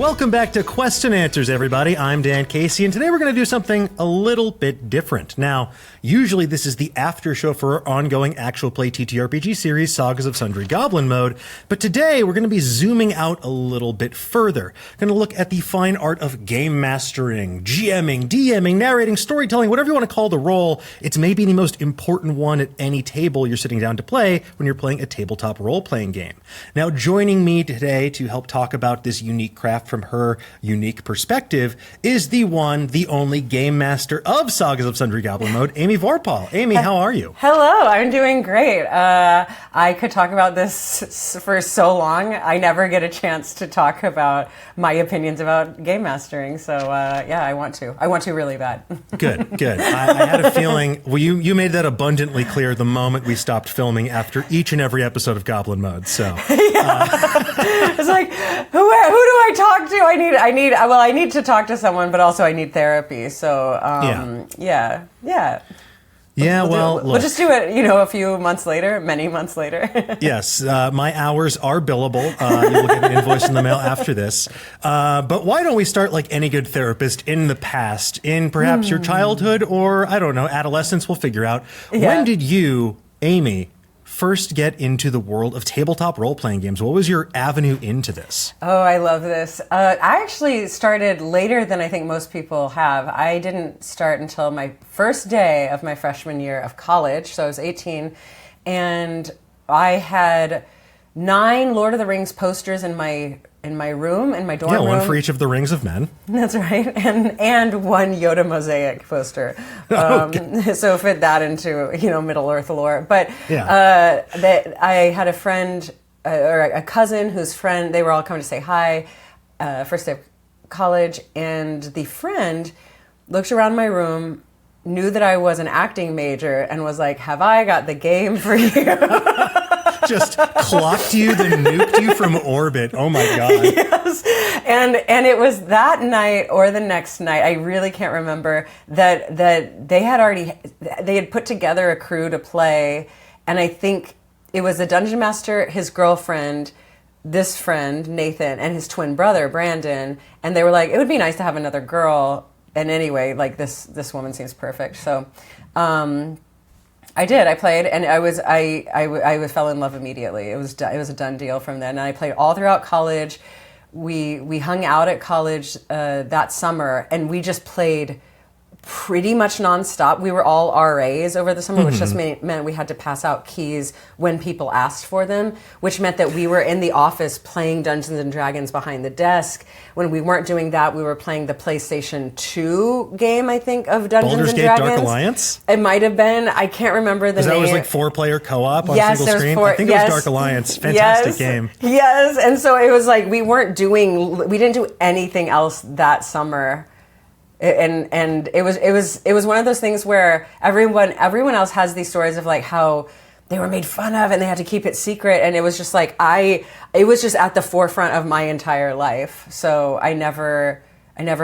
Welcome back to Question Answers, everybody. I'm Dan Casey, and today we're going to do something a little bit different. Now, usually this is the after show for our ongoing actual play TTRPG series, Sagas of Sundry, Goblin Mode, but today we're going to be zooming out a little bit further. Going to look at the fine art of game mastering, GMing, DMing, narrating, storytelling, whatever you want to call the role. It's maybe the most important one at any table you're sitting down to play when you're playing a tabletop role-playing game. Now, joining me today to help talk about this unique craft from her unique perspective is the one, the only game master of Sagas of Sundry Goblin Mode, Amy Vorpahl. Amy, how are you? Hello, I'm doing great. I could talk about this for so long. I never get a chance to talk about my opinions about game mastering. So yeah, I want to. I want to really bad. Good. I had a feeling, well, you made that abundantly clear the moment we stopped filming after each and every episode of Goblin Mode. So it's like, who do I talk to? I need to talk to someone, but also I need therapy. So yeah. We'll just do it, a few months later, many months later. Yes, my hours are billable. You will get an invoice in the mail after this. But why don't we start like any good therapist in the past, in perhaps your childhood or, I don't know, adolescence, we'll figure out. Yeah. When did you, Amy, first get into the world of tabletop role-playing games? What was your avenue into this? Oh, I love this. I actually started later than I think most people have. I didn't start until my first day of my freshman year of college, so I was 18, and I had 9 Lord of the Rings posters in my room, in my dorm room. Yeah, one for each of the Rings of Men. That's right, and one Yoda mosaic poster. So fit that into Middle Earth lore. But I had a friend or a cousin whose friend, they were all coming to say hi, first day of college, and the friend looked around my room, knew that I was an acting major, and was like, "Have I got the game for you?" Just clocked you, then nuked you from orbit. Oh my God. Yes. And it was that night or the next night, I really can't remember, that they had put together a crew to play. And I think it was the dungeon master, his girlfriend, this friend, Nathan, and his twin brother, Brandon. And they were like, it would be nice to have another girl. And anyway, like this woman seems perfect. So, I did. I played, and I fell in love immediately. It was a done deal from then. And I played all throughout college. We hung out at college that summer, and we just played pretty much nonstop. We were all RAs over the summer, which just meant we had to pass out keys when people asked for them, which meant that we were in the office playing Dungeons and Dragons behind the desk. When we weren't doing that, we were playing the PlayStation 2 game, I think, of Dungeons and Dragons. Dark Alliance? It might have been. I can't remember the name. That was like 4-player co-op on single screen? I think it was Dark Alliance. Fantastic game. Yes, and so it was like we didn't do anything else that summer. And it was one of those things where everyone else has these stories of like how they were made fun of and they had to keep it secret, and it was just like it was just at the forefront of my entire life. So I never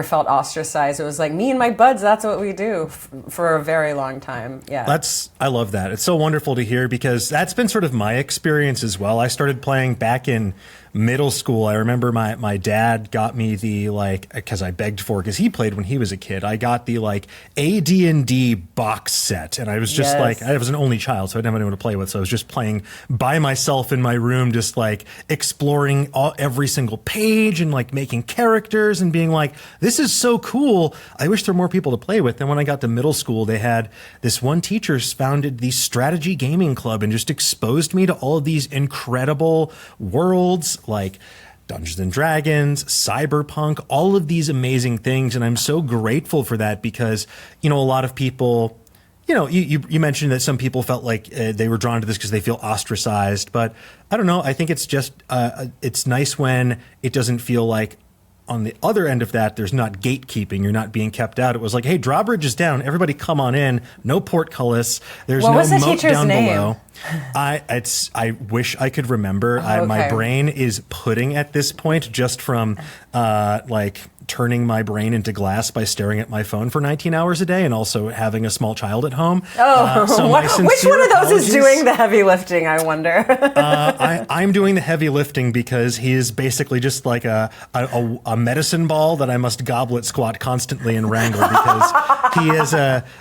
felt ostracized. It was like me and my buds, that's what we do for a very long time. Yeah. I love that. It's so wonderful to hear because that's been sort of my experience as well. I started playing back in middle school. I remember my dad got me the because I begged for it because he played when he was a kid. I got the AD&D box set, and I was just I was an only child, so I didn't have anyone to play with. So I was just playing by myself in my room, just exploring every single page and making characters and being like, this is so cool. I wish there were more people to play with. Then when I got to middle school, they had this one teacher founded the Strategy Gaming Club and just exposed me to all of these incredible worlds like Dungeons and Dragons, Cyberpunk, all of these amazing things. And I'm so grateful for that because, a lot of people, you mentioned that some people felt like they were drawn to this because they feel ostracized. But I don't know. I think it's just, it's nice when it doesn't feel like on the other end of that, there's not gatekeeping. You're not being kept out. It was like, hey, drawbridge is down. Everybody come on in. No portcullis. There's no moat down below. I wish I could remember. My brain is pudding at this point just from turning my brain into glass by staring at my phone for 19 hours a day and also having a small child at home. Which one of those is doing the heavy lifting, I wonder? I'm doing the heavy lifting because he is basically just like a medicine ball that I must goblet squat constantly and wrangle because he is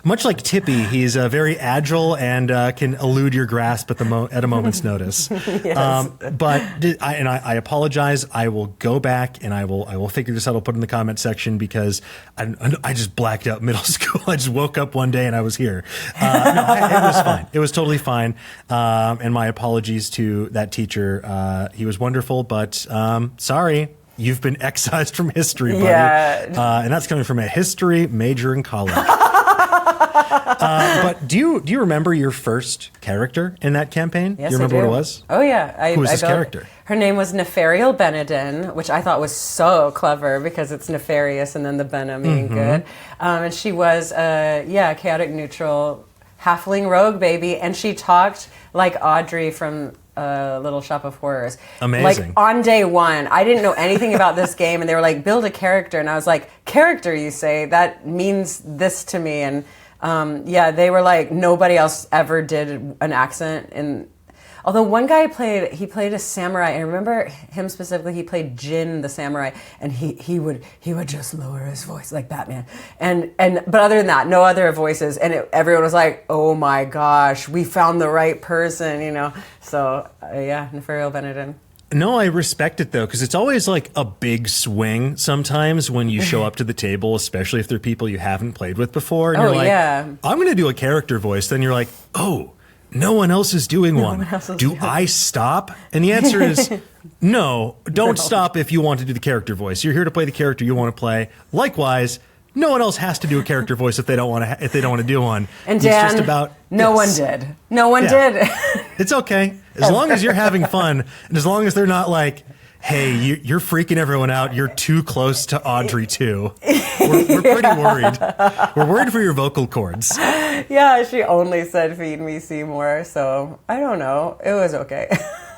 much like Tippy. He's very agile and can elude your grasp at a moment's notice. Yes. But I apologize. I will go back and I will figure this out. I'll put it in the comment section because I just blacked out middle school. I just woke up one day and I was here. It was fine. It was totally fine. And my apologies to that teacher. He was wonderful, but sorry. You've been excised from history, buddy. Yeah. And that's coming from a history major in college. But do you remember your first character in that campaign? Yes, do you remember what it was? Oh, yeah. Who was this character? Her name was Nefarial Benedin, which I thought was so clever because it's nefarious and then the Bena meaning good. And she was, chaotic neutral halfling rogue baby. And she talked like Audrey from Little Shop of Horrors. Amazing. Like on day one, I didn't know anything about this game, and they were like, build a character, and I was like, character, you say? That means this to me. And they were like, nobody else ever did an accent. And although one guy played a samurai. I remember him specifically. He played Jin the samurai, and he would just lower his voice like Batman. But other than that, no other voices. And everyone was like, "Oh my gosh, we found the right person," you know. So Nefarial Benedin. No, I respect it though, because it's always like a big swing sometimes when you show up to the table, especially if they're people you haven't played with before. And you're like, I'm going to do a character voice. Then you're like, oh, no one else is doing one. Do I stop? And the answer is no, don't stop if you want to do the character voice. You're here to play the character you want to play. Likewise, no one else has to do a character voice if they don't want to do one. And Dan, it's just about no one did. No one did. It's okay. As long as you're having fun and as long as they're not like, hey, you're freaking everyone out. You're too close to Audrey too. We're pretty worried. We're worried for your vocal cords. Yeah, she only said feed me Seymour, so I don't know. It was okay.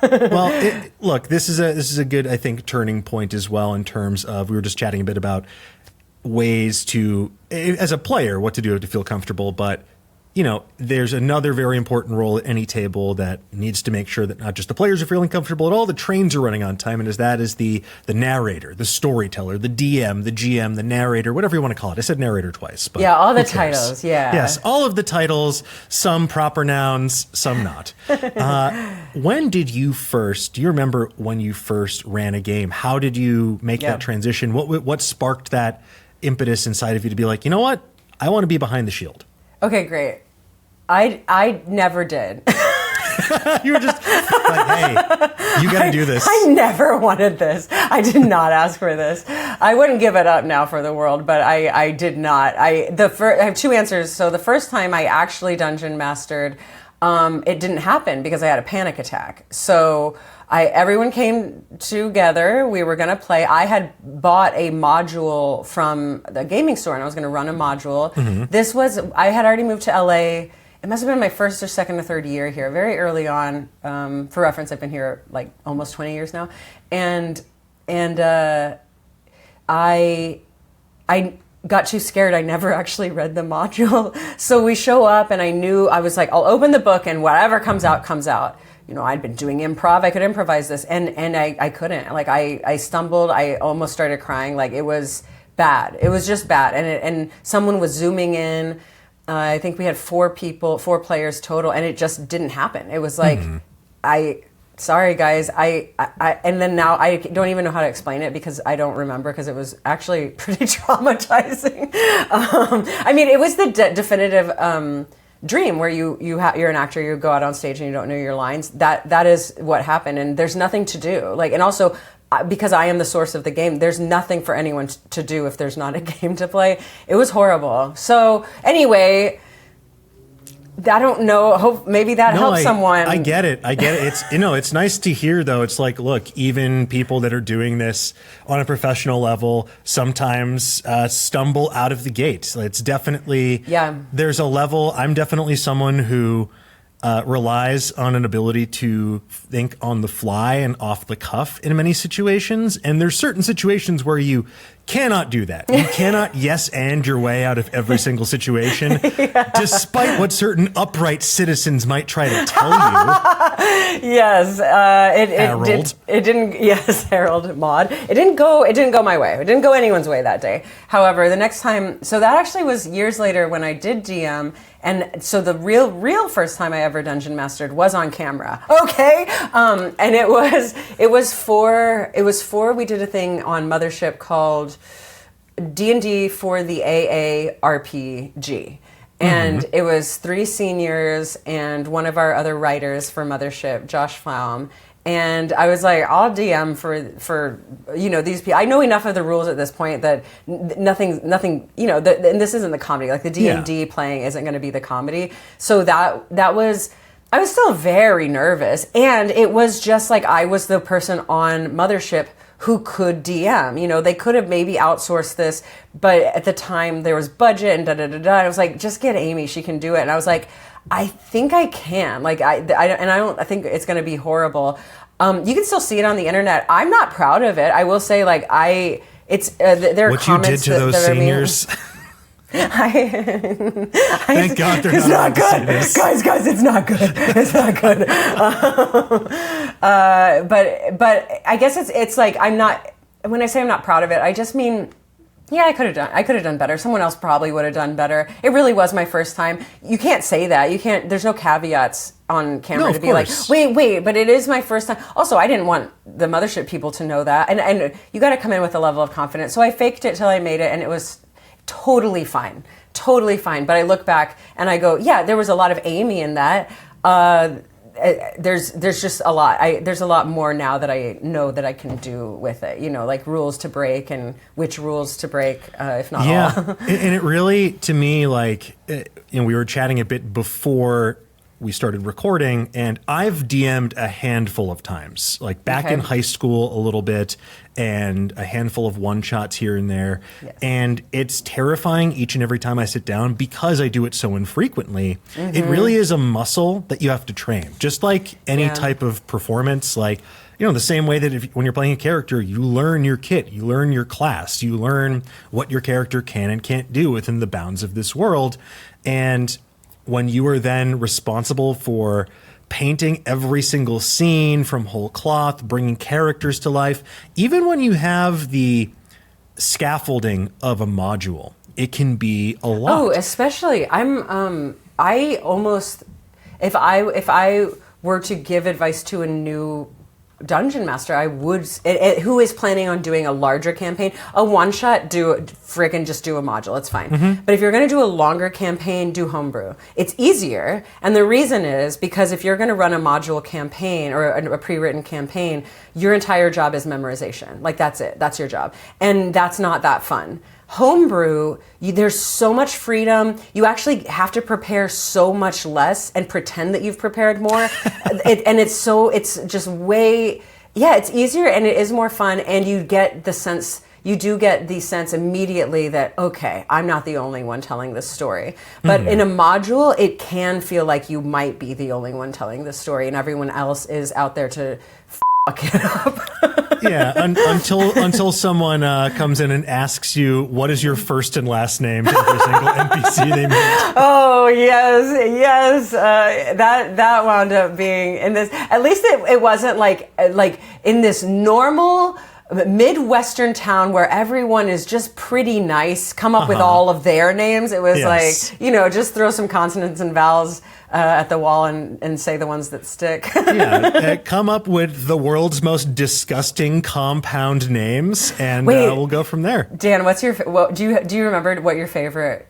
Well, look, this is a good, I think, turning point as well in terms of, we were just chatting a bit about ways to, as a player, what to do to feel comfortable, but you know, there's another very important role at any table that needs to make sure that not just the players are feeling comfortable, but all the trains are running on time, and that is the narrator, the storyteller, the DM, the GM, the narrator, whatever you want to call it. I said narrator twice, but yeah, all the titles, Yes, all of the titles, some proper nouns, some not. When did you first, do you remember when you first ran a game? How did you make that transition? What sparked that impetus inside of you to be like, you know what? I want to be behind the shield. Okay, great. I never did. You were just like, hey, you got to do this. I never wanted this. I did not ask for this. I wouldn't give it up now for the world, but I did not. I have two answers. So the first time I actually dungeon mastered, it didn't happen because I had a panic attack. So everyone came together. We were going to play. I had bought a module from the gaming store, and I was going to run a module. Mm-hmm. I had already moved to LA. It must have been my first or second or third year here, very early on. For reference, I've been here like almost 20 years now. And I got too scared. I never actually read the module. So we show up, and I was like, I'll open the book, and whatever comes out, comes out. You know, I'd been doing improv. I could improvise this, and I couldn't. Like, I stumbled. I almost started crying. Like, it was bad. It was just bad. And someone was zooming in. I think we had 4 players total, and it just didn't happen. It was like, sorry guys, and then now I don't even know how to explain it because I don't remember, because it was actually pretty traumatizing. I mean, it was the definitive dream where you're an actor, you go out on stage and you don't know your lines. That is what happened, and there's nothing to do. Like, and also, because I am the source of the game, there's nothing for anyone to do if there's not a game to play. It was horrible. So anyway, I don't know. Hope maybe that helps someone. I get it. It's, it's nice to hear though. It's like, look, even people that are doing this on a professional level sometimes stumble out of the gate. It's definitely, there's a level. I'm definitely someone who relies on an ability to think on the fly and off the cuff in many situations. And there's certain situations where you cannot do that. You cannot yes and your way out of every single situation, despite what certain upright citizens might try to tell you. Yes, Harold. it didn't. Yes, Harold Maud. It didn't go my way. It didn't go anyone's way that day. However, the next time, so that actually was years later when I did DM, and so the real first time I ever dungeon mastered was on camera. Okay, and it was for we did a thing on Mothership called D&D for the AARPG. And it was 3 seniors and one of our other writers for Mothership, Josh Flaum. And I was like, I'll DM for these people. I know enough of the rules at this point that nothing, and this isn't the comedy. Like the D&D playing isn't going to be the comedy. So that was, I was still very nervous. And it was just like I was the person on Mothership who could DM. They could have maybe outsourced this, but at the time there was budget and da-da-da-da. I was like, just get Amy, she can do it. And I was like, I think I can. Like, I think it's going to be horrible. You can still see it on the internet. I'm not proud of it. I will say, like, there are what comments you did to those seniors. Thank God they're it's not good, guys. It's not good. It's not good. But I guess it's like I'm not. When I say I'm not proud of it, I just mean, yeah, I could have done better. Someone else probably would have done better. It really was my first time. You can't say that. You can't. There's no caveats on camera to be course. like, wait, but it is my first time. Also, I didn't want the Mothership people to know that, and you got to come in with a level of confidence. So I faked it till I made it, and it was totally fine. But I look back and I go, yeah, there was a lot of Amy in that. There's just a lot. There's a lot more now that I know that I can do with it. Like rules to break and which rules to break, if not all. And it really, to me, like, we were chatting a bit before we started recording, and I've DM'd a handful of times, like back in high school a little bit, and a handful of one-shots here and there. Yes. And it's terrifying each and every time I sit down because I do it so infrequently. It really is a muscle that you have to train, just like any type of performance. Like, the same way that when you're playing a character, you learn your kit, you learn your class, you learn what your character can and can't do within the bounds of this world. And when you are then responsible for painting every single scene from whole cloth, bringing characters to life, even when you have the scaffolding of a module, it can be a lot. Oh, especially I almost, if I were to give advice to a new dungeon master, I would, who is planning on doing a larger campaign, a one-shot, just do a module, it's fine. But if you're going to do a longer campaign, do homebrew. It's easier, and the reason is because if you're going to run a module campaign or a pre-written campaign, your entire job is memorization. Like, that's it. That's your job. And that's not that fun. Homebrew, there's so much freedom. You actually have to prepare so much less and pretend that you've prepared more. It's just way, it's easier and it is more fun. And you do get the sense immediately that, okay, I'm not the only one telling this story. But in a module, it can feel like you might be the only one telling this story and everyone else is out there to fuck it up. Until someone comes in and asks you, what is your first and last name to every single NPC they meet? Oh, yes. That wound up being in this. At least it wasn't like in this normal Midwestern town where everyone is just pretty nice, come up with all of their names. It was like, just throw some consonants and vowels at the wall and say the ones that stick. Come up with the world's most disgusting compound names, and we'll go from there. Dan, do you remember what your favorite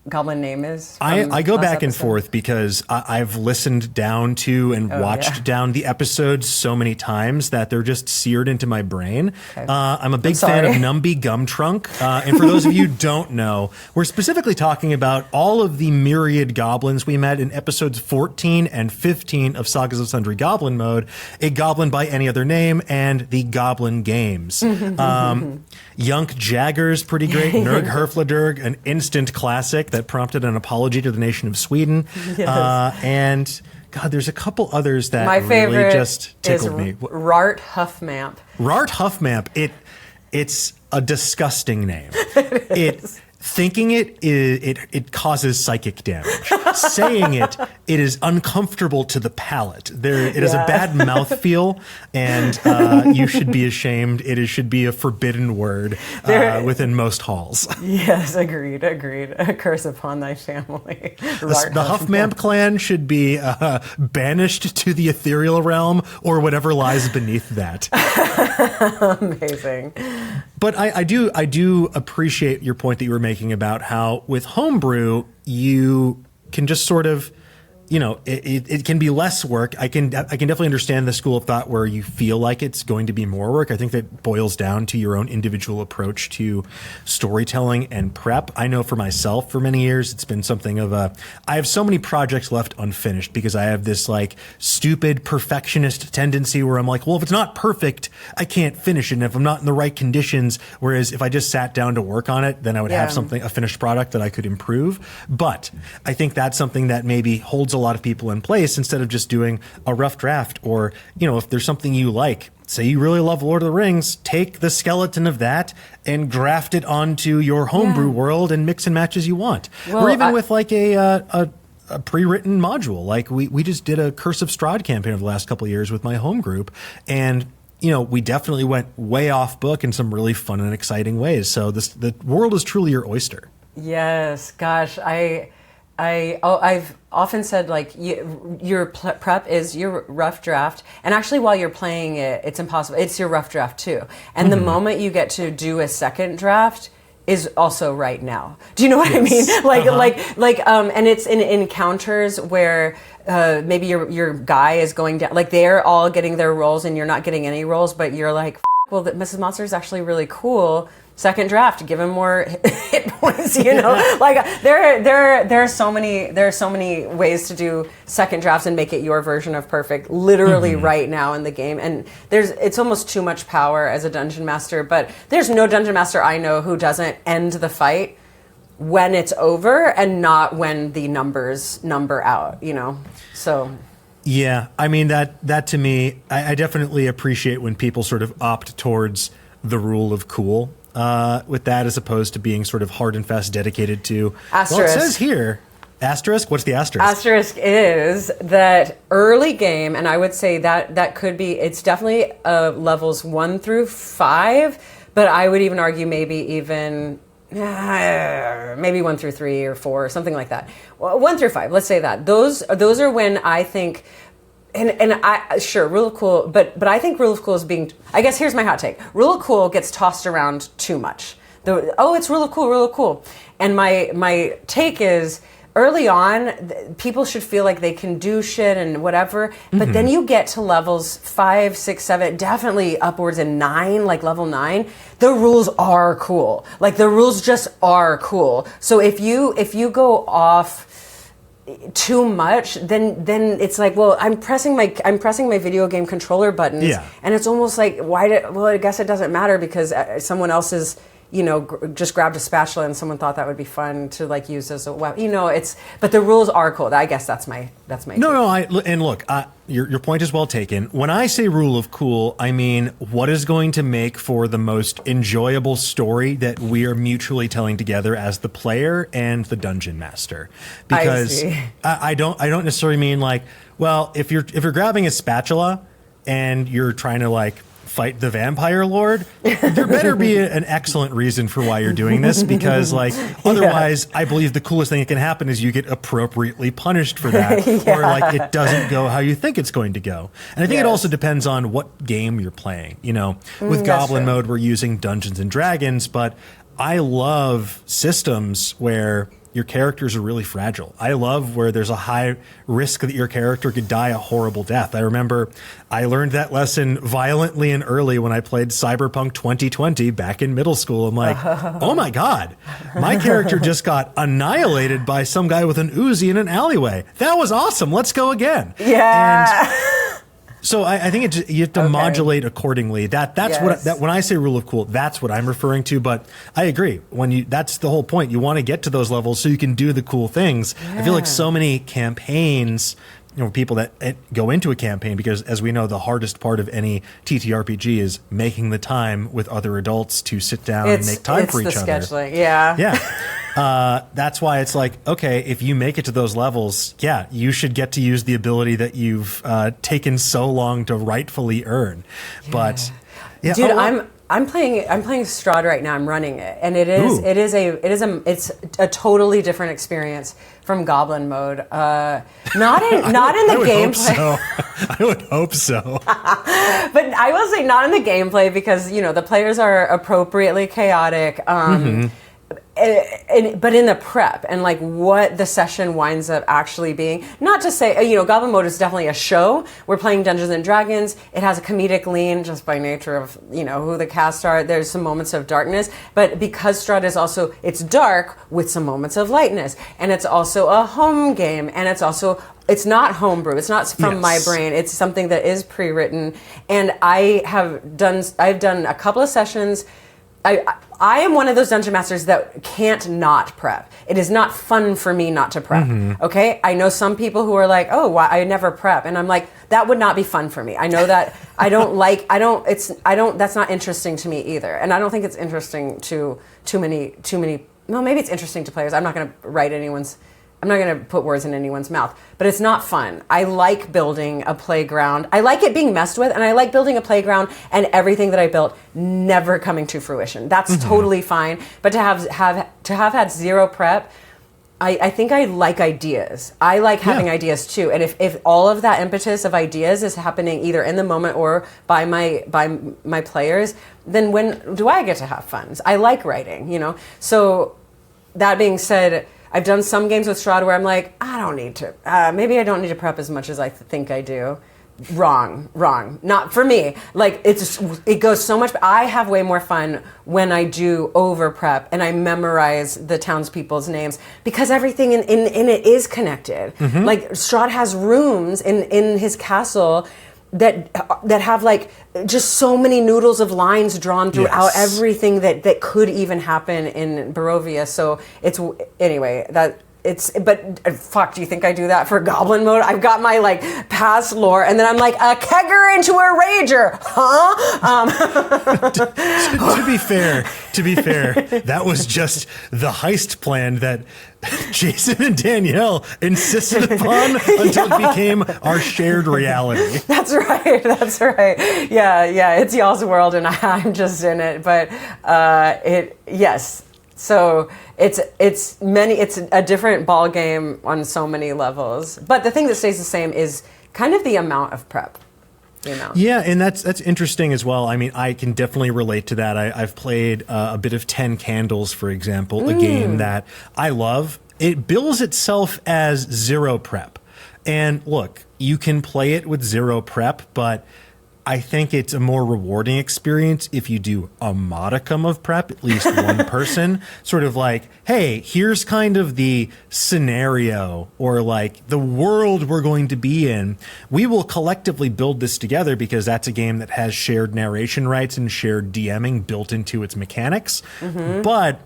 goblin name is? I go back and forth because I've listened down to and watched down the episodes so many times that they're just seared into my brain. Okay. I'm a big fan of Numby Gumtrunk. And for those of you who don't know, we're specifically talking about all of the myriad goblins we met in episodes 14 and 15 of Sagas of Sundry Goblin Mode, A Goblin by Any Other Name, and the Goblin Games. Yunk Jagger's pretty great. Nurg Herfladurg, an instant classic that prompted an apology to the nation of Sweden. And God, there's a couple others that my favorite really just tickled me. Rart Huffmamp. Rart Huffmamp. It's a disgusting name. Thinking it causes psychic damage. Saying it is uncomfortable to the palate. It has a bad mouthfeel, and you should be ashamed. Should be a forbidden word within most halls. Yes, agreed. A curse upon thy family. The Huffman clan should be banished to the ethereal realm or whatever lies beneath that. Amazing. But I do appreciate your point that you were making about how with homebrew you can just sort of, it can be less work. I can definitely understand the school of thought where you feel like it's going to be more work. I think that boils down to your own individual approach to storytelling and prep. I know for myself, for many years, it's been something of I have so many projects left unfinished because I have this like stupid perfectionist tendency where I'm like, well, if it's not perfect, I can't finish it. And if I'm not in the right conditions, whereas if I just sat down to work on it, then I would have a finished product that I could improve. But I think that's something that maybe holds a lot of people in place instead of just doing a rough draft. Or, if there's something you like, say you really love Lord of the Rings, take the skeleton of that and graft it onto your homebrew world and mix and match as you want. Well, or even with like a pre-written module. Like we just did a Curse of Strahd campaign over the last couple of years with my home group, and we definitely went way off book in some really fun and exciting ways. So the world is truly your oyster. Yes, gosh, I've often said like your prep is your rough draft, and actually while you're playing it, it's impossible. It's your rough draft too, and the moment you get to do a second draft is also right now. Do you know what I mean? And it's in encounters where maybe your guy is going down, like they're all getting their rolls and you're not getting any rolls, but you're like, well, Mrs. Monster is actually really cool. Second draft, give him more hit points. Like there are so many ways to do second drafts and make it your version of perfect, literally right now in the game. And it's almost too much power as a dungeon master. But there's no dungeon master I know who doesn't end the fight when it's over and not when the numbers number out. So. Yeah, I mean that to me, I definitely appreciate when people sort of opt towards the rule of cool. With that, as opposed to being sort of hard and fast dedicated to asterisk. Well, it says here asterisk. What's the asterisk? Asterisk is that early game, and I would say that could be. It's definitely levels 1 through 5, but I would even argue maybe 1 through 3 or 4 or something like that. 1 through 5. Let's say that those are when I think. And I sure rule of cool, but I think rule of cool is being. I guess here's my hot take: rule of cool gets tossed around too much. It's rule of cool, and my take is early on people should feel like they can do shit and whatever, but then you get to levels 5, 6, 7, definitely upwards in 9, like level 9. The rules are cool, like the rules just are cool. So if you go off too much, then it's like, well, I'm pressing my video game controller buttons, and it's almost like I guess it doesn't matter because someone else is just grabbed a spatula and someone thought that would be fun to like use as a weapon. But the rules are cool. I guess that's my. Your point is well taken. When I say rule of cool, I mean what is going to make for the most enjoyable story that we are mutually telling together as the player and the dungeon master. Because I don't necessarily mean like, well, if you're grabbing a spatula and you're trying to like fight the vampire lord, there better be an excellent reason for why you're doing this, because like otherwise I believe the coolest thing that can happen is you get appropriately punished for that, or like it doesn't go how you think it's going to go. And I think it also depends on what game you're playing. With Goblin Mode we're using Dungeons and Dragons, but I love systems where your characters are really fragile. I love where there's a high risk that your character could die a horrible death. I remember I learned that lesson violently and early when I played Cyberpunk 2020 back in middle school. I'm like, oh my God, my character just got annihilated by some guy with an Uzi in an alleyway. That was awesome. Let's go again. Yeah. And so I think you have to modulate accordingly. That's what when I say rule of cool, that's what I'm referring to. But I agree. That's the whole point. You want to get to those levels so you can do the cool things. Yeah. I feel like so many campaigns people that go into a campaign, because as we know, the hardest part of any TTRPG is making the time with other adults to sit down and make time for each other. It's the scheduling, yeah. Yeah. That's why it's like, okay, if you make it to those levels, yeah, you should get to use the ability that you've taken so long to rightfully earn. Yeah. But yeah, dude, I'm playing Strahd right now. I'm running it, and it's a totally different experience from Goblin Mode. Not in the gameplay. I would hope so. But I will say not in the gameplay, because the players are appropriately chaotic. But in the prep and like what the session winds up actually being, not to say, Goblin Mode is definitely a show. We're playing Dungeons and Dragons. It has a comedic lean just by nature of, who the cast are. There's some moments of darkness, but because Strahd is also, it's dark with some moments of lightness, and it's also a home game, and it's not homebrew. It's not from my brain. It's something that is pre-written, and I've done a couple of sessions. I am one of those dungeon masters that can't not prep. It is not fun for me not to prep. Okay, I know some people who are like, "Oh, why I never prep," and I'm like, that would not be fun for me. I know that that's not interesting to me either, and I don't think it's interesting to too many. Well, maybe it's interesting to players. I'm not going to put words in anyone's mouth, but it's not fun. I like building a playground. I like it being messed with, and I like building a playground and everything that I built never coming to fruition. That's totally fine. But to have had zero prep, I think I like ideas. I like having ideas too. And if all of that impetus of ideas is happening either in the moment or by my players, then when do I get to have fun? I like writing, So that being said, I've done some games with Strahd where I'm like, I don't need to. Maybe I don't need to prep as much as I think I do. Wrong. Not for me. Like it goes so much. I have way more fun when I do over prep and I memorize the townspeople's names, because everything in it is connected. Like Strahd has rooms in his castle that have like just so many noodles of lines drawn throughout everything that could even happen in Barovia. So but fuck, do you think I do that for Goblin Mode? I've got my like past lore, and then I'm like a kegger into a rager, huh? To be fair, that was just the heist plan that Jason and Danielle insisted upon until it became our shared reality. That's right. Yeah, it's y'all's world, and I'm just in it. But yes. So it's a different ball game on so many levels. But the thing that stays the same is kind of the amount of prep. Yeah, and that's interesting as well. I mean, I can definitely relate to that. I've played a bit of 10 Candles, for example, a game that I love. It bills itself as zero prep. And look, you can play it with zero prep, but I think it's a more rewarding experience if you do a modicum of prep, at least one person, sort of like, hey, here's kind of the scenario or like the world we're going to be in. We will collectively build this together, because that's a game that has shared narration rights and shared DMing built into its mechanics. But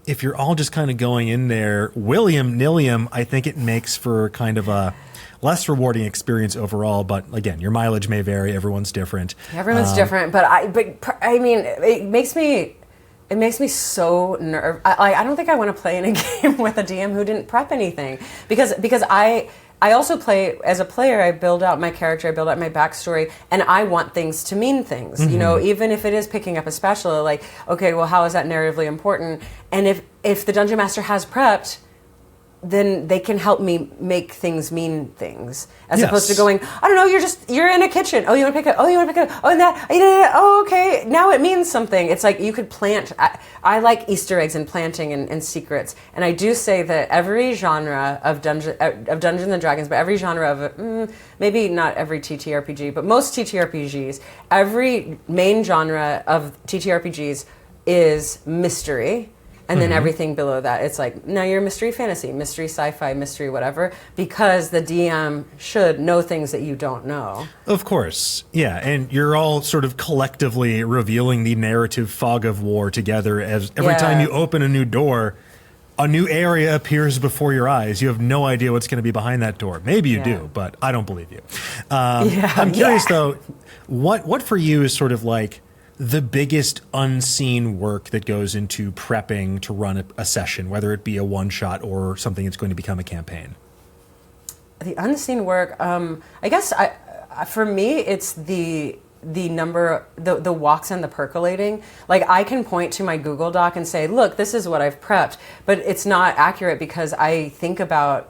if you're all just kind of going in there william-nilliam, I think it makes for kind of a less rewarding experience overall. But again, your mileage may vary. Everyone's different. Everyone's different. But I mean, it makes me so nervous. I don't think I want to play in a game with a DM who didn't prep anything, because I also play as a player. I build out my character, I build out my backstory, and I want things to mean things. Even if it is picking up a spatula, like, okay, well, how is that narratively important? And if the dungeon master has prepped, then they can help me make things mean things, as opposed to going, I don't know, you're in a kitchen. Oh, you want to pick up? Oh, you want to pick up? Oh, and that. Oh, okay. Now it means something. It's like you could plant. I like Easter eggs and planting and secrets. And I do say that every genre of Dungeons and Dragons, but every genre of maybe not every TTRPG, but most TTRPGs, every main genre of TTRPGs is mystery. And then everything below that, it's like, now you're mystery fantasy, mystery sci-fi, mystery whatever, because the DM should know things that you don't know. Of course. Yeah, and you're all sort of collectively revealing the narrative fog of war together as every time you open a new door, a new area appears before your eyes. You have no idea what's going to be behind that door. Maybe you do, but I don't believe you. I'm curious though, what for you is sort of like the biggest unseen work that goes into prepping to run a session, whether it be a one-shot or something that's going to become a campaign? The unseen work, I guess for me, it's the number, the walks and the percolating. Like I can point to my Google Doc and say, look, this is what I've prepped, but it's not accurate because I think about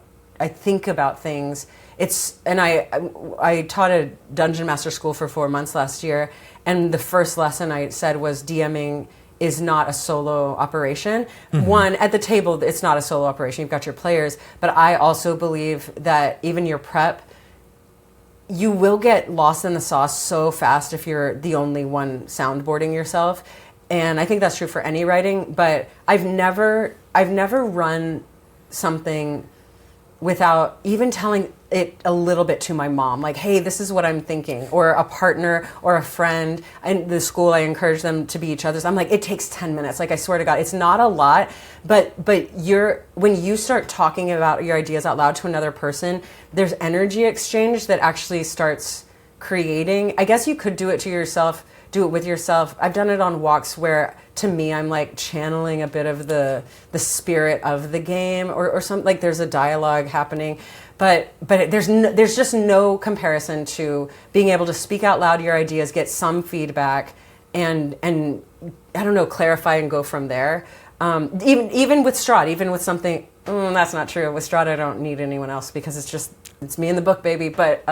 things. I taught a dungeon master school for 4 months last year, and the first lesson I said was DMing is not a solo operation. Mm-hmm. One, at the table, it's not a solo operation. You've got your players, but I also believe that even your prep, you will get lost in the sauce so fast if you're the only one soundboarding yourself. And I think that's true for any writing, but I've never run something without even telling it a little bit to my mom, like, hey, this is what I'm thinking, or a partner or a friend. In the school, I encourage them to be each other's. I'm like, it takes 10 minutes. Like, I swear to God, it's not a lot, but when you start talking about your ideas out loud to another person, there's energy exchange that actually starts creating. I guess you could do it with yourself. I've done it on walks where, to me, I'm like channeling a bit of the spirit of the game, or something. Like there's a dialogue happening, but there's just no comparison to being able to speak out loud your ideas, get some feedback, and I don't know, clarify and go from there. Even with Strahd, even with something, that's not true. With Strahd, I don't need anyone else because it's me in the book, baby. But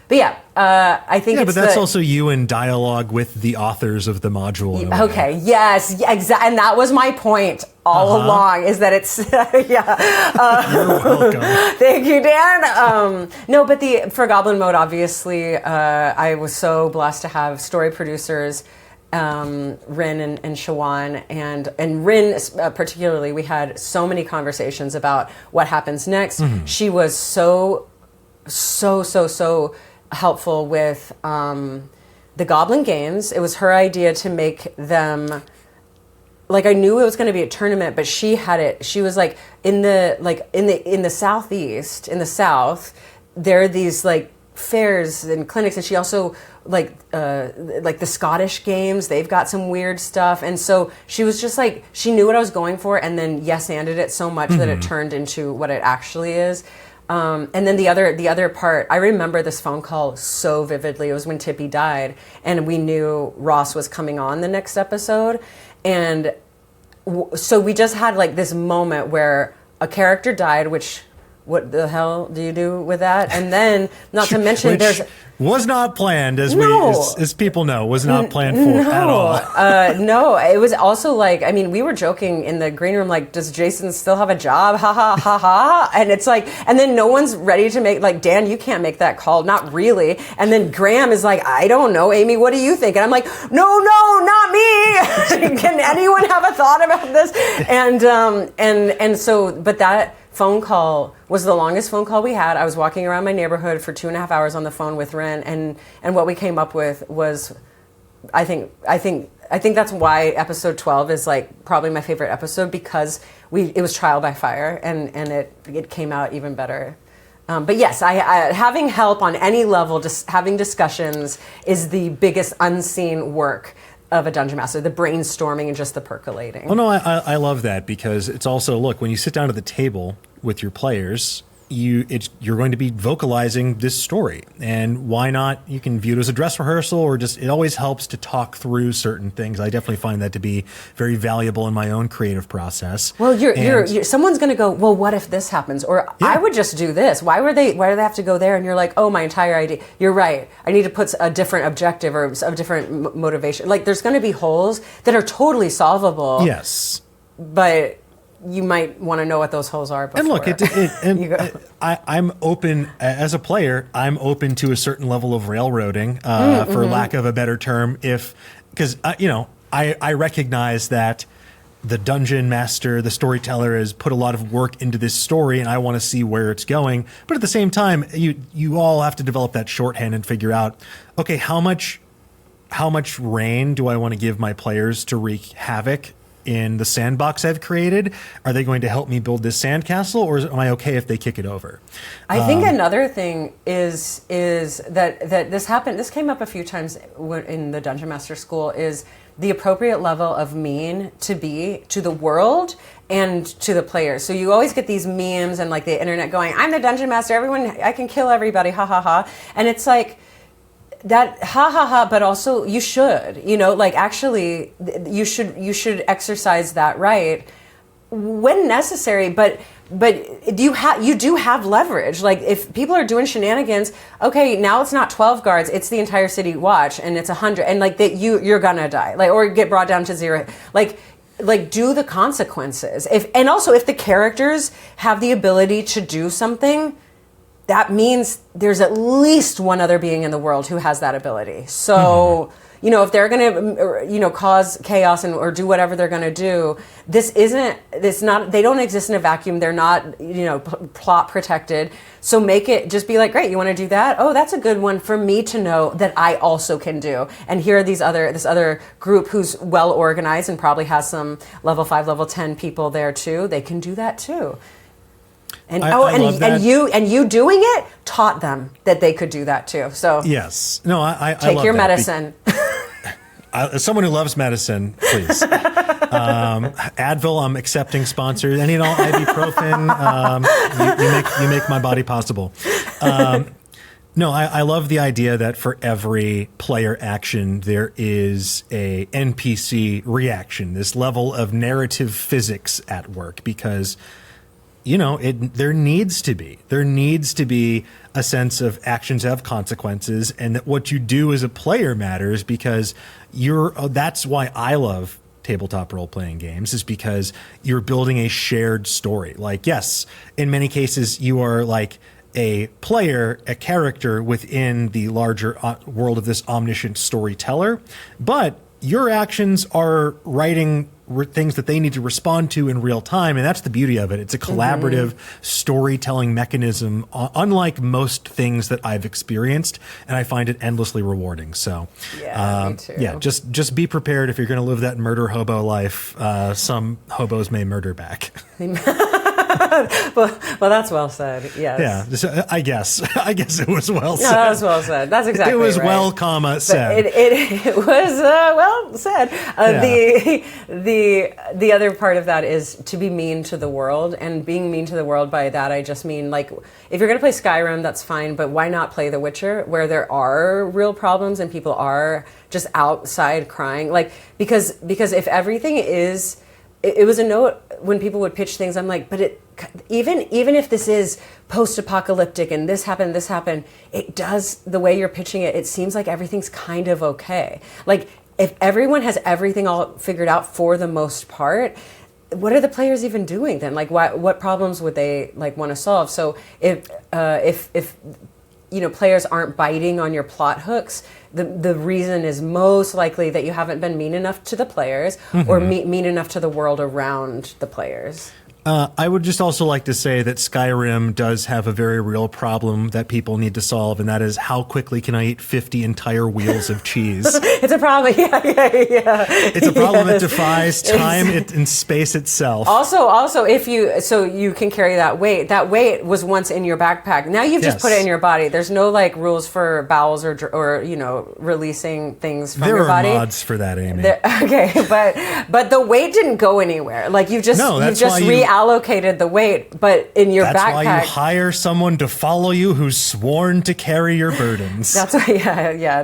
yeah, I think but that's also you in dialogue with the authors of the module. Okay, yes, exactly. And that was my point all along, is that it's, You're welcome. Thank you, Dan. No, but for Goblin Mode, obviously, I was so blessed to have story producers, Rin and Shawan, and Rin particularly. We had so many conversations about what happens next. Mm-hmm. She was so helpful with the Goblin games. It was her idea to make them, like, I knew it was going to be a tournament, but she had it. She was like in the Southeast, in the South, there are these like fairs and clinics, and she also like the Scottish games. They've got some weird stuff, and so she was just like, she knew what I was going for, and then yes-anded it so much that it turned into what it actually is. And then the other part, I remember this phone call so vividly. It was when Tippy died, and we knew Ross was coming on the next episode, and so we just had like this moment where a character died, which, what the hell do you do with that? And then, not to mention, was not planned, as people know, was not planned for at all. No, it was also like, I mean, we were joking in the green room, like, does Jason still have a job? Ha ha ha ha. And it's like, and then no one's ready to make, like, Dan, you can't make that call, not really. And then Graham is like, I don't know, Amy, what do you think? And I'm like, no, not me. Can anyone have a thought about this? And so, but that phone call was the longest phone call we had. I was walking around my neighborhood for 2.5 hours on the phone with Ren, and what we came up with was, I think that's why episode 12 is like probably my favorite episode, because it was trial by fire, and it came out even better. But yes, I having help on any level, just having discussions is the biggest unseen work of a dungeon master, the brainstorming and just the percolating. Well, no, I love that, because it's also, look, when you sit down at the table with your players, you're going to be vocalizing this story, and why not? You can view it as a dress rehearsal, or just, it always helps to talk through certain things. I definitely find that to be very valuable in my own creative process. Well, someone's going to go, well, what if this happens? Or I would just do this. Why do they have to go there? And you're like, oh, my entire idea. You're right. I need to put a different objective or a different motivation. Like, there's going to be holes that are totally solvable. Yes. But you might want to know what those holes are before. And look, I'm open, as a player, I'm open to a certain level of railroading, for lack of a better term, because I recognize that the dungeon master, the storyteller, has put a lot of work into this story, and I want to see where it's going. But at the same time, you all have to develop that shorthand and figure out, okay, how much reign do I want to give my players to wreak havoc in the sandbox I've created? Are they going to help me build this sandcastle, or am I okay if they kick it over? I think another thing is that this happened. This came up a few times in the Dungeon Master School. Is the appropriate level of mean to be to the world and to the players. So you always get these memes and like the internet going, "I'm the Dungeon Master. Everyone, I can kill everybody. Ha ha ha." And it's like that, ha ha ha. But also, you should, like actually, you should exercise that right when necessary. But you do have leverage. Like if people are doing shenanigans, okay, now it's not 12 guards, it's the entire city watch, and it's 100, and like that you're gonna die, like, or get brought down to 0. Like do the consequences. And also if the characters have the ability to do something, that means there's at least one other being in the world who has that ability. So if they're going to, cause chaos or do whatever they're going to do, they don't exist in a vacuum. They're not, plot protected. So just be like, great, you want to do that? Oh, that's a good one for me to know that I also can do. And here are this other group who's well organized and probably has some level 5, level 10 people there too. They can do that too. And you doing it taught them that they could do that too. So yes, no, I take love your that. medicine. As someone who loves medicine, please. Advil, I'm accepting sponsors. Any and all ibuprofen. You make my body possible. No, I love the idea that for every player action, there is a NPC reaction, this level of narrative physics at work, because there needs to be a sense of actions have consequences, and that what you do as a player matters, because that's why I love tabletop role-playing games, is because you're building a shared story. Like, yes, in many cases you are like a player, a character within the larger world of this omniscient storyteller, but your actions are writing things that they need to respond to in real time, and that's the beauty of it. It's a collaborative storytelling mechanism, unlike most things that I've experienced, and I find it endlessly rewarding. So, me too. Yeah, just be prepared if you're going to live that murder hobo life. Some hobos may murder back. well, that's well said. Yes. Yeah, I guess it was well said. No, that was well said. That's exactly it was right. well, said. It was well said. The other part of that is to be mean to the world, and being mean to the world, by that I just mean, like, if you're going to play Skyrim, that's fine, but why not play The Witcher, where there are real problems and people are just outside crying, like, because if everything is. It was a note when people would pitch things. I'm like, but even if this is post-apocalyptic and this happened, it does, the way you're pitching it, it seems like everything's kind of okay. Like, if everyone has everything all figured out for the most part, what are the players even doing then? Like, what problems would they like want to solve? So if players aren't biting on your plot hooks, the reason is most likely that you haven't been mean enough to the players or mean enough to the world around the players. I would just also like to say that Skyrim does have a very real problem that people need to solve, and that is, how quickly can I eat 50 entire wheels of cheese? It's a problem. Yeah. It's a problem that defies time and space itself. Also, if you can carry that weight. That weight was once in your backpack. Now you've just put it in your body. There's no like rules for bowels or releasing things from your body. There are mods for that, Amy. But the weight didn't go anywhere. Like you've just reallocated the weight, but in your backpack. That's why you hire someone to follow you who's sworn to carry your burdens. That's why, yeah.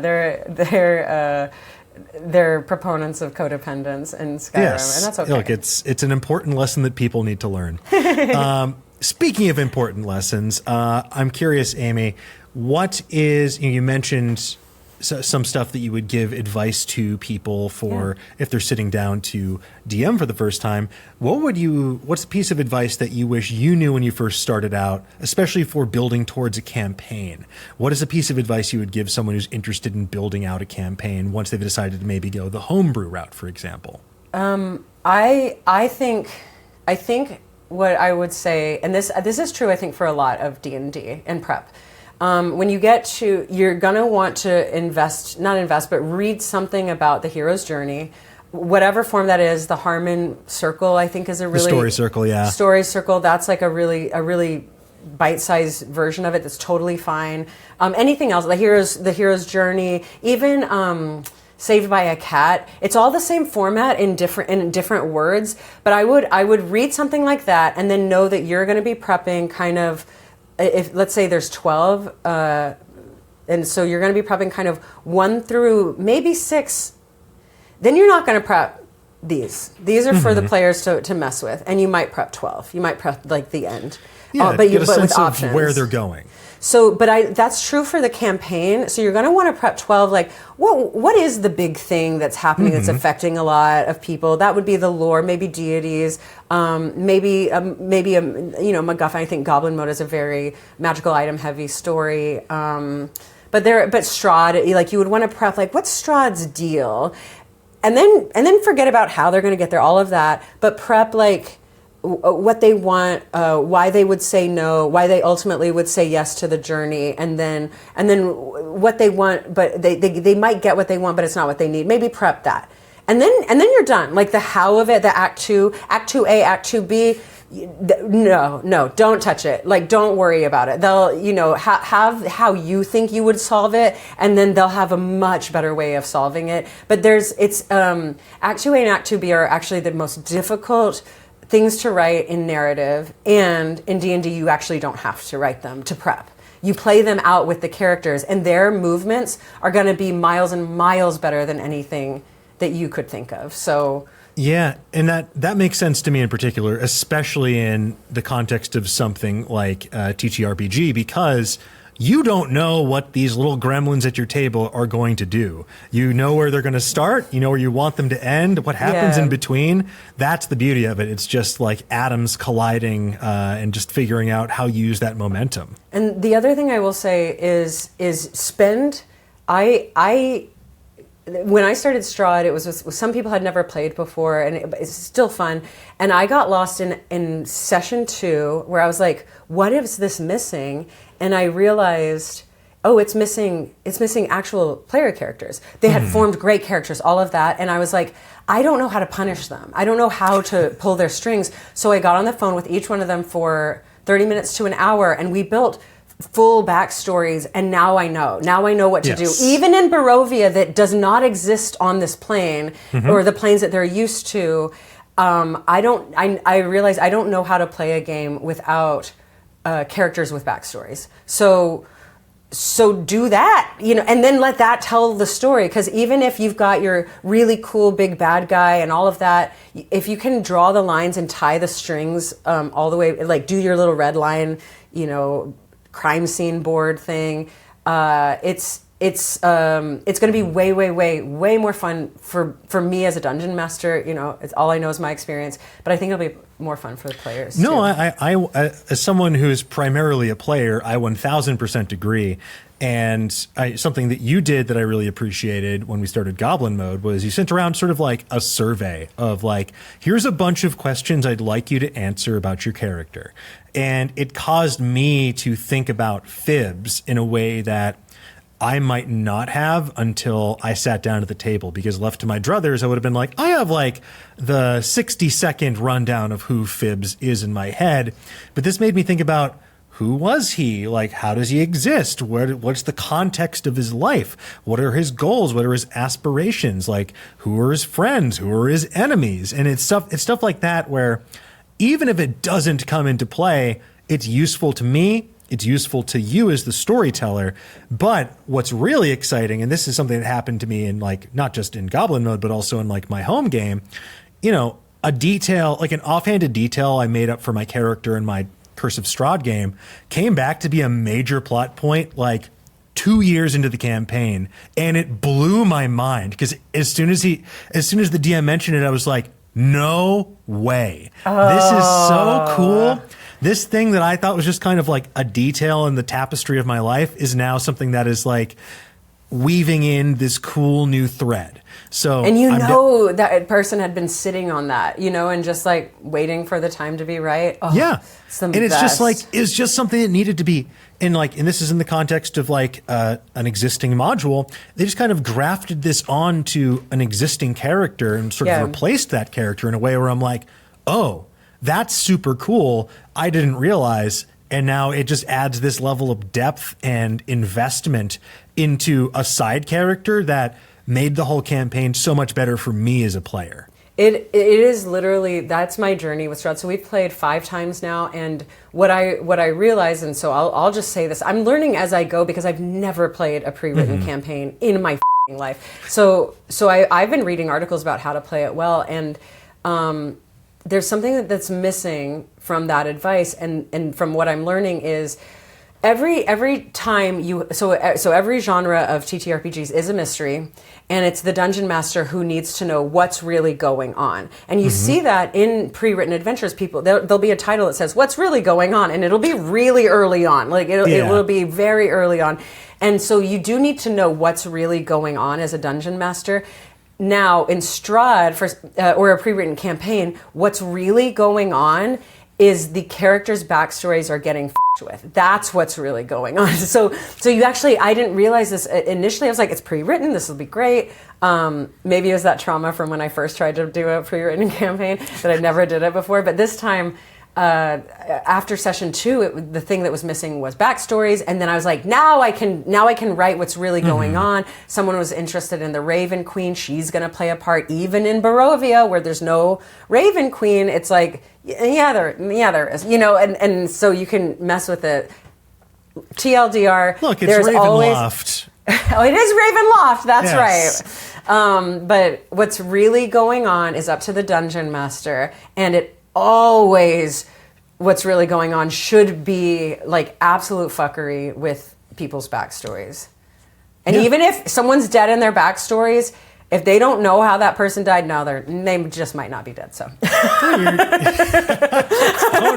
They're proponents of codependence in Skyrim, and that's okay. Look, it's an important lesson that people need to learn. Speaking of important lessons, I'm curious, Amy, what is, you mentioned some stuff that you would give advice to people for if they're sitting down to DM for the first time. What's a piece of advice that you wish you knew when you first started out, especially for building towards a campaign? What is a piece of advice you would give someone who's interested in building out a campaign once they've decided to maybe go the homebrew route, for example? I think what I would say, and this is true, I think, for a lot of D&D and prep. When you get to, you're going to want to read something about the hero's journey, whatever form that is, the Harmon Circle, I think, is a really... The story circle, yeah. Story Circle, that's like a really bite-sized version of it that's totally fine. Anything else, the hero's journey, even Saved by a Cat, it's all the same format in different words, but I would read something like that and then know that you're going to be prepping kind of, if let's say there's 12, and so you're going to be prepping kind of 1 through maybe 6, then you're not going to prep these. These are for the players to mess with, and you might prep 12. You might prep like the end. Yeah, but get a sense with of options. where they're going. So, that's true for the campaign. So you're going to want to prep 12. Like, what is the big thing that's happening that's affecting a lot of people? That would be the lore, maybe deities, maybe MacGuffin. I think Goblin Mode is a very magical item heavy story. But Strahd, like you would want to prep like, what's Strahd's deal, and then forget about how they're going to get there, all of that. But prep like what they want, why they would say no, why they ultimately would say yes to the journey, and then what they want, but they might get what they want, but it's not what they need. Maybe prep that, and then you're done. Like the how of it, the Act 2A, Act 2B. No, don't touch it. Like, don't worry about it. They'll, have how you think you would solve it, and then they'll have a much better way of solving it. But Act 2A and Act 2B are actually the most difficult things to write in narrative, and in D&D you actually don't have to write them to prep. You play them out with the characters, and their movements are going to be miles and miles better than anything that you could think of. So yeah, and that makes sense to me in particular, especially in the context of something like TTRPG, because you don't know what these little gremlins at your table are going to do. You know where they're going to start. You know where you want them to end. What happens in between. That's the beauty of it. It's just like atoms colliding and just figuring out how you use that momentum. And the other thing I will say is spend. When I started Strahd, it was with some people had never played before, and it's still fun. And I got lost in session 2, where I was like, "What is this missing?" And I realized, oh, it's missing actual player characters. They had formed great characters, all of that, and I was like, I don't know how to punish them. I don't know how to pull their strings. So I got on the phone with each one of them for 30 minutes to an hour, and we built full backstories, and now I know what to do. Even in Barovia, that does not exist on this plane or the planes that they're used to, I realize I don't know how to play a game without characters with backstories. So do that, and then let that tell the story. Because even if you've got your really cool big bad guy and all of that, if you can draw the lines and tie the strings all the way, like do your little red line, crime scene board thing, it's going to be way more fun for me as a dungeon master. It's all I know is my experience, but I think it'll be more fun for the players. No, too. I as someone who's primarily a player, I 1000% agree. And something that you did that I really appreciated when we started Goblin Mode was you sent around sort of like a survey of like, here's a bunch of questions I'd like you to answer about your character. And it caused me to think about fibs in a way that I might not have until I sat down at the table, because left to my druthers, I would have been like, I have like the 60-second rundown of who Fibs is in my head. But this made me think about, who was he? Like, how does he exist? What's the context of his life? What are his goals? What are his aspirations? Like, who are his friends? Who are his enemies? And it's stuff like that where even if it doesn't come into play, it's useful to me. It's useful to you as the storyteller. But what's really exciting, and this is something that happened to me in like, not just in Goblin Mode, but also in like my home game, a detail, like an offhanded detail I made up for my character in my Curse of Strahd game came back to be a major plot point like 2 years into the campaign, and it blew my mind, because as soon as the DM mentioned it, I was like, no way. This is so cool. This thing that I thought was just kind of like a detail in the tapestry of my life is now something that is like weaving in this cool new thread. So and that person had been sitting on that, and just like waiting for the time to be right. Oh, yeah. And it's just like, it's just something that needed to be and this is in the context of like an existing module. They just kind of grafted this onto an existing character and sort of replaced that character in a way where I'm like, oh, that's super cool. I didn't realize. And now it just adds this level of depth and investment into a side character that made the whole campaign so much better for me as a player. It is literally, that's my journey with Strahd. So we've played 5 times now, and what I realized, and so I'll just say this, I'm learning as I go because I've never played a pre-written campaign in my life. So I've been reading articles about how to play it well, and there's something that's missing from that advice, and from what I'm learning is every time so every genre of TTRPGs is a mystery, and it's the dungeon master who needs to know what's really going on. And you see that in pre-written adventures. People, there'll be a title that says what's really going on, and it'll be really early on, like it will be very early on. And so you do need to know what's really going on as a dungeon master. Now in Strahd, or a pre-written campaign, what's really going on is the characters' backstories are getting f***ed with. That's what's really going on. So you actually, I didn't realize this initially. I was like, it's pre-written, this will be great. Maybe it was that trauma from when I first tried to do a pre-written campaign that I never did it before. But this time, after session 2, the thing that was missing was backstories, and then I was like, now I can write what's really going on. Someone was interested in the Raven Queen. She's going to play a part, even in Barovia, where there's no Raven Queen. It's like, there is, and so you can mess with it. TLDR. Look, it's Ravenloft. Oh, it is Ravenloft. That's yes. right. But what's really going on is up to the dungeon master, and it always, what's really going on should be like absolute fuckery with people's backstories. And even if someone's dead in their backstories, if they don't know how that person died, they just might not be dead. So. Oh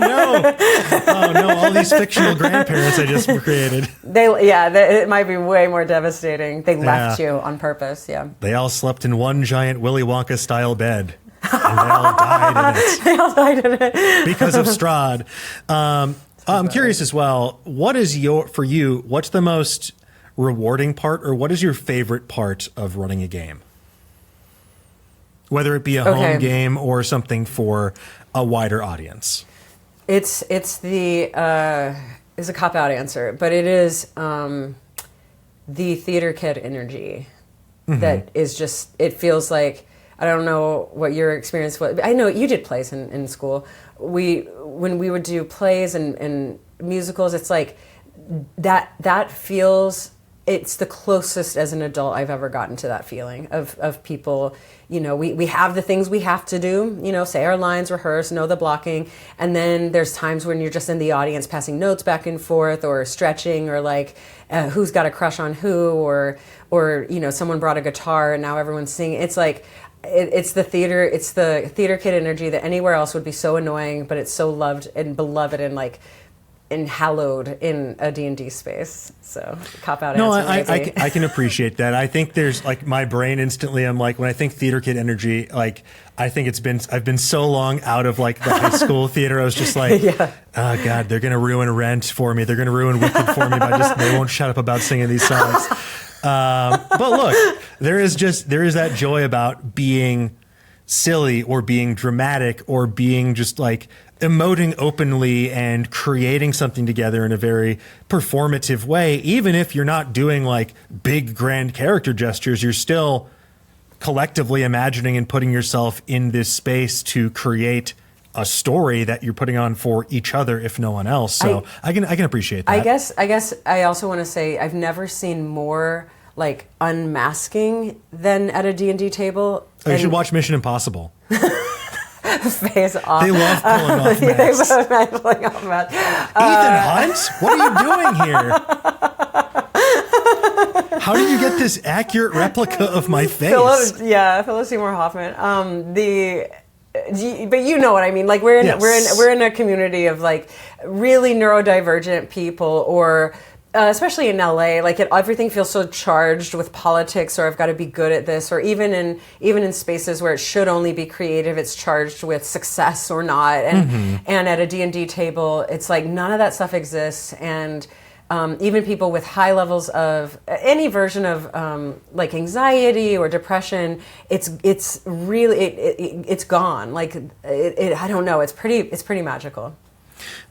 no! All these fictional grandparents I just created. It might be way more devastating. They left you on purpose. Yeah. They all slept in one giant Willy Wonka style bed. And they all died in it. They all died in it. Because of Strahd. I'm curious as well, what's the most rewarding part, or what is your favorite part of running a game? Whether it be a home game or something for a wider audience. It's a cop-out answer, but it is the theater kid energy that is just, it feels like, I don't know what your experience was. I know you did plays in school. When we would do plays and musicals, it's like that feels, it's the closest as an adult I've ever gotten to that feeling of people, we have the things we have to do, say our lines, rehearse, know the blocking. And then there's times when you're just in the audience passing notes back and forth or stretching, or like who's got a crush on who, or someone brought a guitar and now everyone's singing. It's like, it's the theater kid energy that anywhere else would be so annoying, but it's so loved and beloved and hallowed in a D&D space. So cop out. No, I can appreciate that. I think there's like my brain instantly, I'm like, when I think theater kid energy, like I think I've been so long out of like the high school theater. I was just like, oh God, they're going to ruin Rent for me. They're going to ruin Wicked for me they won't shut up about singing these songs. But look, there is that joy about being silly or being dramatic or being just like emoting openly and creating something together in a very performative way. Even if you're not doing like big grand character gestures, you're still collectively imagining and putting yourself in this space to create a story that you're putting on for each other, if no one else. So I can appreciate that. I guess I also want to say I've never seen more like unmasking than at a D&D table. Oh, you should watch Mission Impossible. Face off. They love pulling off masks. They love pulling off masks. Ethan Hunt, what are you doing here? How did you get this accurate replica of my face? Philip Seymour Hoffman. But you know what I mean. Like we're in a community of like really neurodivergent people, or especially in LA, like everything feels so charged with politics, or I've got to be good at this, or even in spaces where it should only be creative, it's charged with success or not. And at a D&D table, it's like none of that stuff exists. And even people with high levels of any version of like anxiety or depression, it's really it's gone. Like I don't know. It's pretty magical.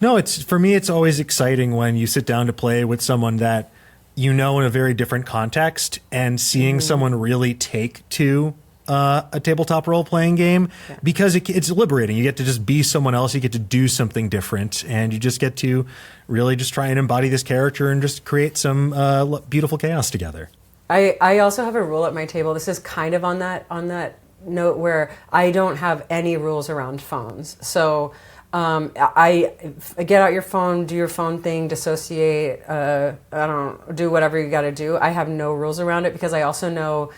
No, for me, it's always exciting when you sit down to play with someone that you know in a very different context, and seeing someone really take to a tabletop role-playing game, because it's liberating. You get to just be someone else. You get to do something different, and you just get to really just try and embody this character and just create some beautiful chaos together. I also have a rule at my table. This is kind of on that note where I don't have any rules around phones. So I get out your phone, do your phone thing, dissociate, do whatever you got to do. I have no rules around it, because I also know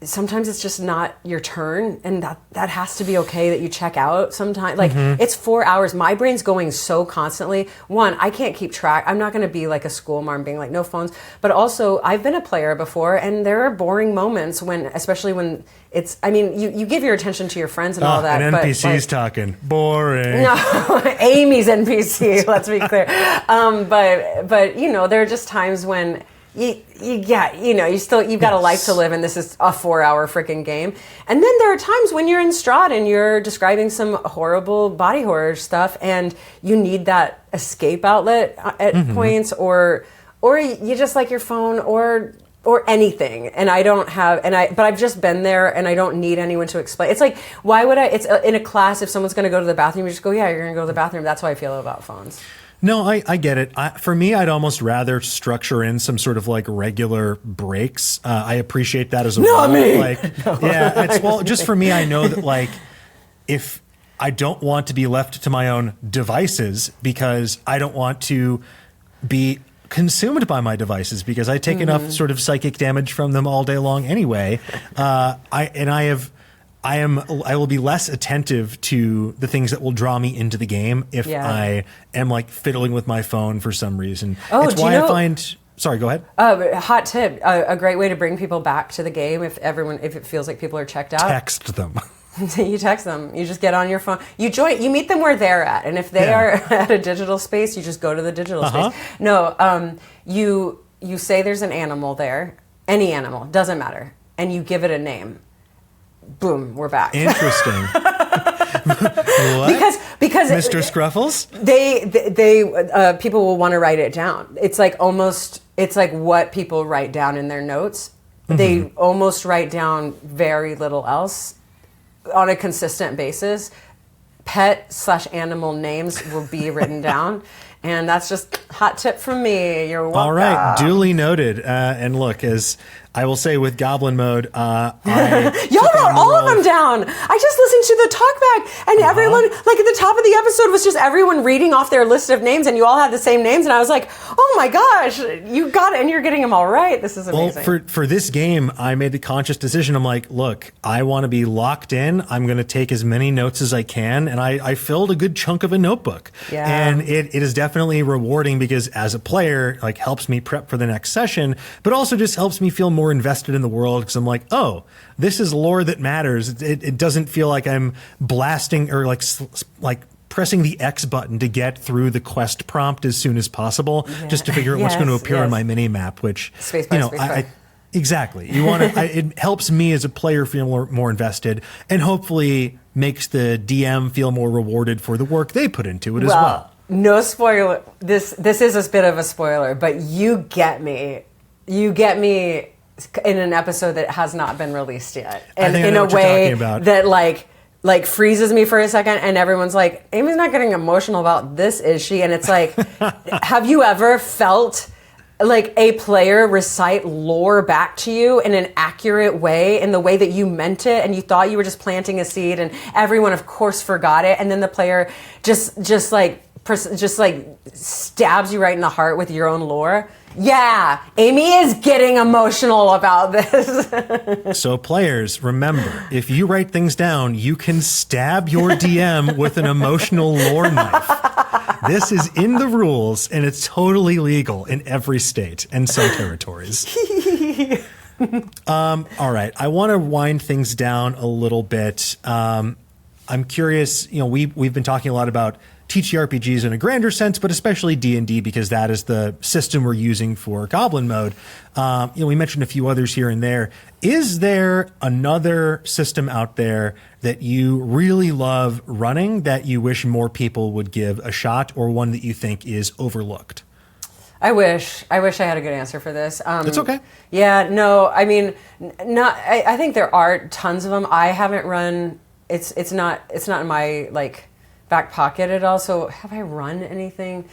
sometimes it's just not your turn, and that has to be okay, that you check out sometimes. Like it's 4 hours. My brain's going so constantly. One, I can't keep track. I'm not going to be like a school marm being like, no phones. But also, I've been a player before, and there are boring moments especially when it's, I mean, you give your attention to your friends and all that. And NPC's talking. Boring. No, Amy's NPC, let's be clear. But there are just times when you've got a life to live, and this is a 4-hour freaking game. And then there are times when you're in Strahd and you're describing some horrible body horror stuff, and you need that escape outlet at points, or you just like your phone or anything. And but I've just been there, and I don't need anyone to explain. It's like, why would it's in a class, if someone's going to go to the bathroom, you just go, yeah, you're going to go to the bathroom. That's how I feel about phones. No, I get it. For me, I'd almost rather structure in some sort of like regular breaks. I appreciate that as a Not me. Just for me, I know that like if I don't want to be left to my own devices, because I don't want to be consumed by my devices, because I take enough sort of psychic damage from them all day long anyway. I will be less attentive to the things that will draw me into the game if I am like fiddling with my phone for some reason. It's why I find. Sorry, go ahead. Hot tip: a great way to bring people back to the game if it feels like people are checked out. Text them. You text them. You just get on your phone. You meet them where they're at, and if they are at a digital space, you just go to the digital space. No, you say there's an animal there, any animal, doesn't matter, and you give it a name. Boom, we're back. Interesting. What? Because Mr. Scruffles? They people will want to write it down. It's like what people write down in their notes. They almost write down very little else on a consistent basis. Pet/animal names will be written down. And that's just hot tip from me. You're welcome. All right, duly noted. And look, as I will say with Goblin Mode, y'all wrote all of them down. I just listened to the talkback, and everyone, like at the top of the episode, was just everyone reading off their list of names, and you all had the same names, and I was like, oh my gosh, you got it, and you're getting them all right. This is amazing. Well, for this game, I made the conscious decision. I'm like, look, I want to be locked in. I'm going to take as many notes as I can, and I filled a good chunk of a notebook. Yeah. And it is definitely rewarding, because as a player, like helps me prep for the next session, but also just helps me feel more invested in the world, because I'm like, oh, this is lore that matters. It doesn't feel like I'm blasting or like pressing the X button to get through the quest prompt as soon as possible, just to figure out what's going to appear on my mini map, which space by space I exactly. You want to. It helps me as a player feel more invested, and hopefully makes the DM feel more rewarded for the work they put into it as well. No spoiler. This is a bit of a spoiler, but you get me. You get me in an episode that has not been released yet, and in a way that like freezes me for a second, and everyone's like, Amy's not getting emotional about this, is she? And it's like, have you ever felt like a player recite lore back to you in an accurate way, in the way that you meant it, and you thought you were just planting a seed, and everyone of course forgot it, and then the player just stabs you right in the heart with your own lore? Yeah, Amy is getting emotional about this. So players, remember, if you write things down, you can stab your DM with an emotional lore knife. This is in the rules, and it's totally legal in every state and some territories. All right. I want to wind things down a little bit. I'm curious, we've been talking a lot about TTRPGs in a grander sense, but especially D&D because that is the system we're using for Goblin Mode. We mentioned a few others here and there. Is there another system out there that you really love running that you wish more people would give a shot, or one that you think is overlooked? I wish I had a good answer for this. It's okay. Yeah, no, I mean, I think there are tons of them. I haven't run. It's not in my back pocket at all. So have I run anything?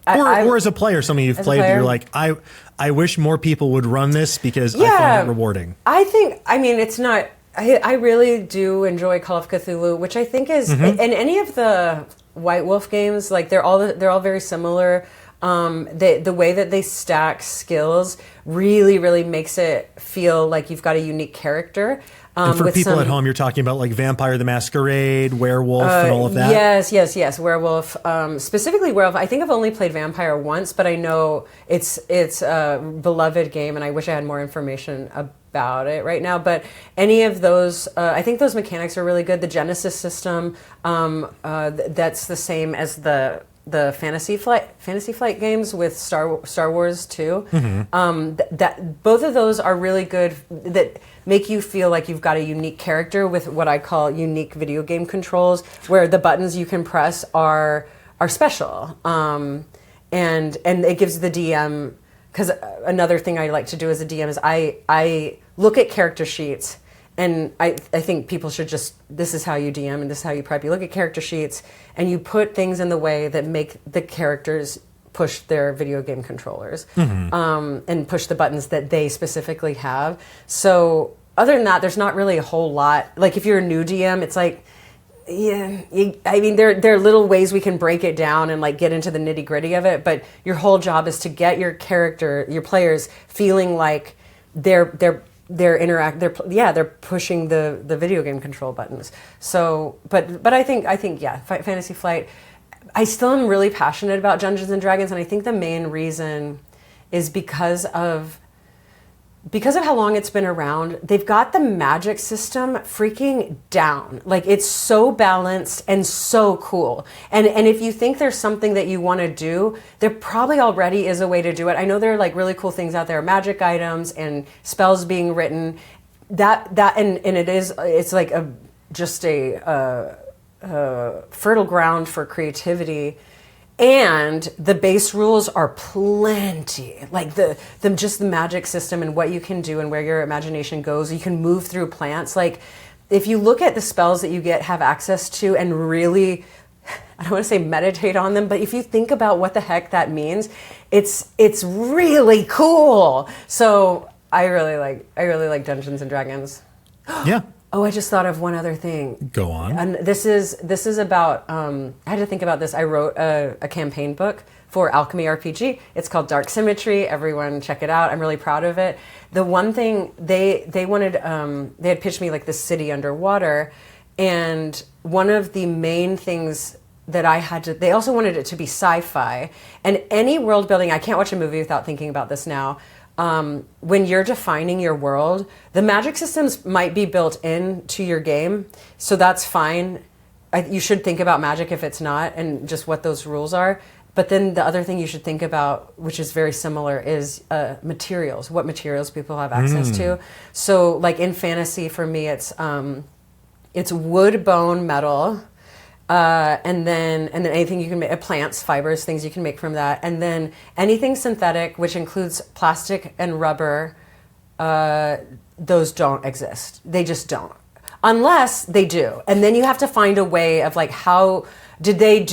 Or as a player, something you've played that you're like, I wish more people would run this because I find it rewarding. It's not. I really do enjoy Call of Cthulhu, which I think is in any of the White Wolf games. They're all very similar. The way that they stack skills really, really makes it feel like you've got a unique character. And for people at home, you're talking about Vampire the Masquerade, Werewolf, and all of that? Yes. Werewolf. Specifically Werewolf. I think I've only played Vampire once, but I know it's a beloved game, and I wish I had more information about it right now. But any of those, I think those mechanics are really good. The Genesis system, that's the same as the Fantasy Flight games with Star Wars too. That both of those are really good. That make you feel like you've got a unique character with what I call unique video game controls, where the buttons you can press are special, and it gives the DM. Because another thing I like to do as a DM is I look at character sheets. And I think people should this is how you DM and this is how you prep. You look at character sheets and you put things in the way that make the characters push their video game controllers and push the buttons that they specifically have. So other than that, there's not really a whole lot. If you're a new DM, it's there are little ways we can break it down and get into the nitty gritty of it. But your whole job is to get your players feeling like they're pushing the video game control buttons. So, but I think Fantasy Flight. I still am really passionate about Dungeons and Dragons, and I think the main reason is because of how long it's been around. They've got the magic system freaking down. It's so balanced and so cool. And if you think there's something that you want to do, there probably already is a way to do it. I know there are really cool things out there, magic items and spells being written. It's just a fertile ground for creativity. And the base rules are plenty. Just the magic system and what you can do and where your imagination goes. You can move through plants. If you look at the spells that you have access to and really, I don't want to say meditate on them, but if you think about what the heck that means, it's really cool. So I really like Dungeons and Dragons. Yeah. Oh, I just thought of one other thing. Go on. And this is about, I had to think about this. I wrote a campaign book for Alchemy RPG. It's called Dark Symmetry. Everyone check it out. I'm really proud of it. The one thing they wanted, they had pitched me this city underwater. And one of the main things that they also wanted it to be sci-fi. And any world building, I can't watch a movie without thinking about this now. When you're defining your world, the magic systems might be built into your game, so that's fine. You should think about magic if it's not, and just what those rules are. But then the other thing you should think about, which is very similar, is materials. What materials people have access to. So, in fantasy, for me, it's wood, bone, metal. And then anything you can make, plants, fibers, things you can make from that. And then anything synthetic, which includes plastic and rubber, those don't exist. They just don't. Unless they do. And then you have to find a way of how did they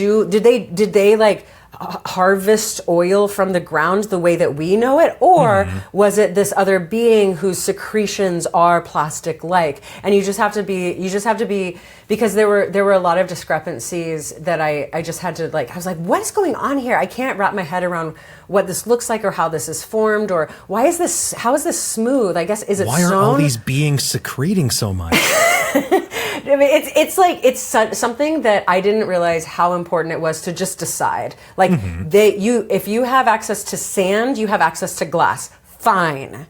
harvest oil from the ground the way that we know it, or was it this other being whose secretions are plastic like? And you just have to be because there were a lot of discrepancies that I just had to I was like, what is going on here? I can't wrap my head around what this looks like or how this is formed, or how is this smooth? I guess, is it why sewn? are all these beings secreting so much? I mean, it's something that I didn't realize how important it was to just decide. Like if you have access to sand, you have access to glass. Fine.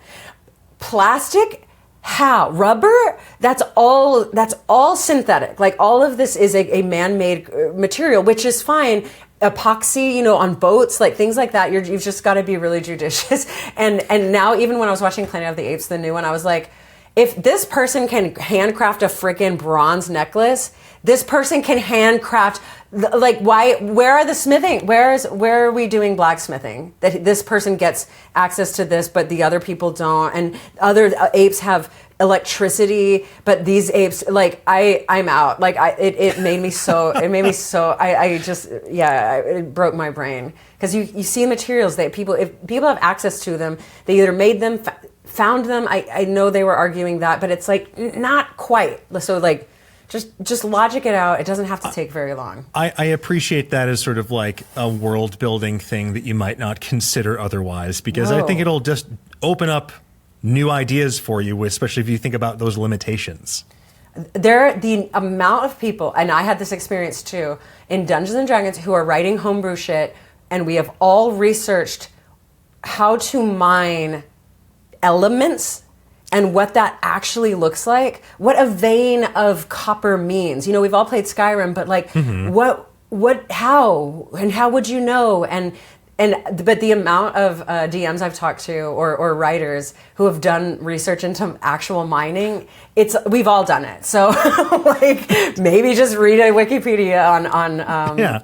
Plastic. How? Rubber? That's all synthetic. Like all of this is a man-made material, which is fine. Epoxy, on boats, like things like that. You've just got to be really judicious. And now, even when I was watching Planet of the Apes, the new one, I was like, if this person can handcraft a freaking bronze necklace, this person can handcraft. Like, why? Where are the smithing? Where are we doing blacksmithing? That this person gets access to this, but the other people don't, and other apes have electricity, but these apes, like, I'm out. Like, it made me so. It broke my brain because you see materials that if people have access to them, they either made them, found them. I know they were arguing that, but it's like not quite. So like. Just logic it out. It doesn't have to take very long. I appreciate that as sort of like a world building thing that you might not consider otherwise, because I think it'll just open up new ideas for you, especially if you think about those limitations. The amount of people, and I had this experience too, in Dungeons and Dragons who are writing homebrew shit, and we have all researched how to mine elements and what that actually looks like, what a vein of copper means. We've all played Skyrim, but like, how would you know? But the amount of DMs I've talked to or writers who have done research into actual mining, we've all done it. So like maybe just read a Wikipedia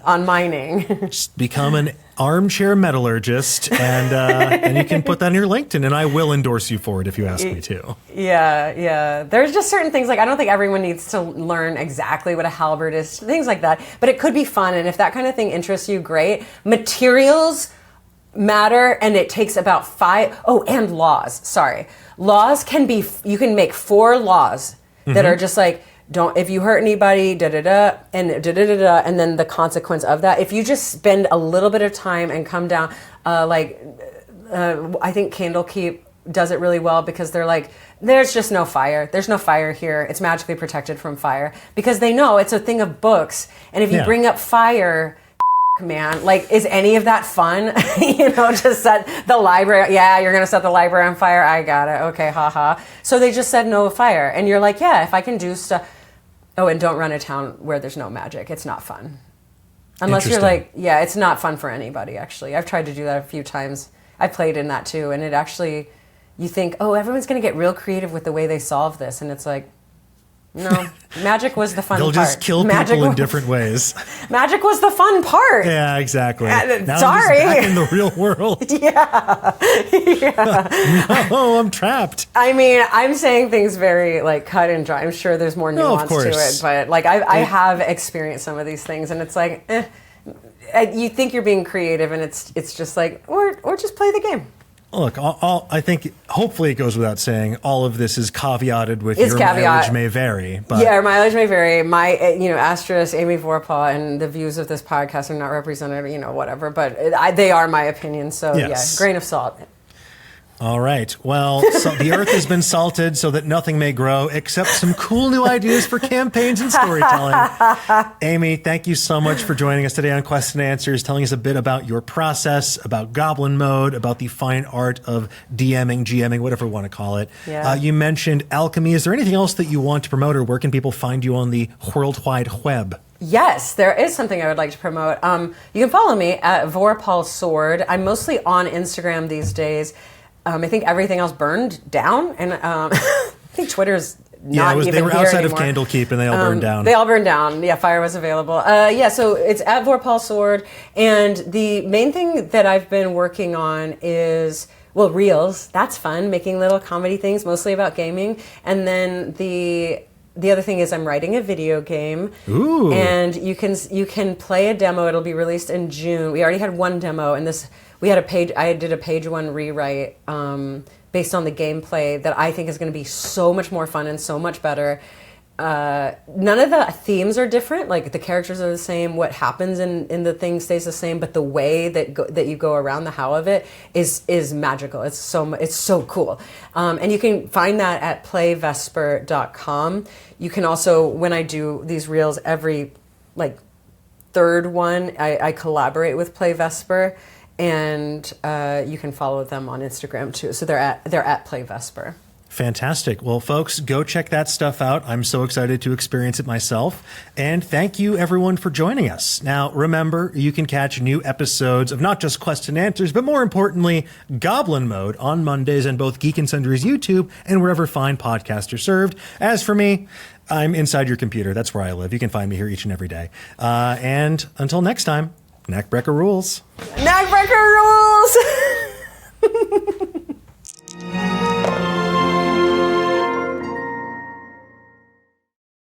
on mining. Just become an armchair metallurgist, and you can put that on your LinkedIn, and I will endorse you for it if you ask me to. Yeah. There's just certain things, like I don't think everyone needs to learn exactly what a halberd is, things like that, but it could be fun, and if that kind of thing interests you, great. Materials matter, and it takes about 5. Oh, and laws. Sorry. Laws can be, you can make 4 laws that are just like, don't, if you hurt anybody, da-da-da, and da-da-da-da, and then the consequence of that. If you just spend a little bit of time and come down, I think Candlekeep does it really well, because they're like, there's just no fire. There's no fire here. It's magically protected from fire. Because they know it's a thing of books. And if you bring up fire, man, like, is any of that fun? To set the library. Yeah, you're going to set the library on fire. I got it. Okay, haha. So they just said no fire. And you're like, yeah, if I can do stuff. Oh, and don't run a town where there's no magic. It's not fun. Unless you're like, yeah, it's not fun for anybody, actually. I've tried to do that a few times. I played in that too. And it actually, you think, oh, everyone's going to get real creative with the way they solve this. And it's like, no, magic was the fun part. They'll just kill people in different ways. Magic was the fun part. Yeah, exactly. Sorry. I'm just back in the real world. Yeah. No, I'm trapped. I mean, I'm saying things very like cut and dry. I'm sure there's more nuance to it, but like I have experienced some of these things, and it's like, you think you're being creative, and it's just like, or just play the game. Look, I think hopefully it goes without saying, all of this is caveated with your mileage may vary. But yeah, mileage may vary. My, asterisk, Amy Vorpahl, and the views of this podcast are not represented, whatever. But they are my opinion. So yes. Yeah, grain of salt. All right. Well, so the earth has been salted so that nothing may grow except some cool new ideas for campaigns and storytelling. Amy, thank you so much for joining us today on Quests and Answers, telling us a bit about your process, about Goblin Mode, about the fine art of DMing, GMing, whatever you want to call it. Yeah. You mentioned alchemy. Is there anything else that you want to promote, or where can people find you on the World Wide Web? Yes, there is something I would like to promote. You can follow me at Vorpahl Sword. I'm mostly on Instagram these days. I think everything else burned down, and I think Twitter's not even here anymore. They were outside of Candlekeep, and they all burned down. They all burned down. Yeah, fire was available. So it's at Vorpahl Sword, and the main thing that I've been working on is, well, reels. That's fun, making little comedy things, mostly about gaming, and then the other thing is I'm writing a video game. Ooh. And you can play a demo. It'll be released in June. We already had one demo, and I did a page 1 rewrite based on the gameplay that I think is going to be so much more fun and so much better. none of the themes are different. Like the characters are the same. What happens in the thing stays the same, but the way that you go around the how of it is magical. It's so cool. And you can find that at playvesper.com. You can also, when I do these reels, every like third one, I collaborate with Play Vesper, and you can follow them on Instagram too. So they're at Play Vesper. Fantastic. Well, folks, go check that stuff out. I'm so excited to experience it myself. And thank you, everyone, for joining us. Now, remember, you can catch new episodes of not just Quests and Answers, but more importantly, Goblin Mode on Mondays on both Geek and Sundry's YouTube and wherever fine podcasts are served. As for me, I'm inside your computer. That's where I live. You can find me here each and every day. And until next time, Neckbreaker rules. Neckbreaker rules!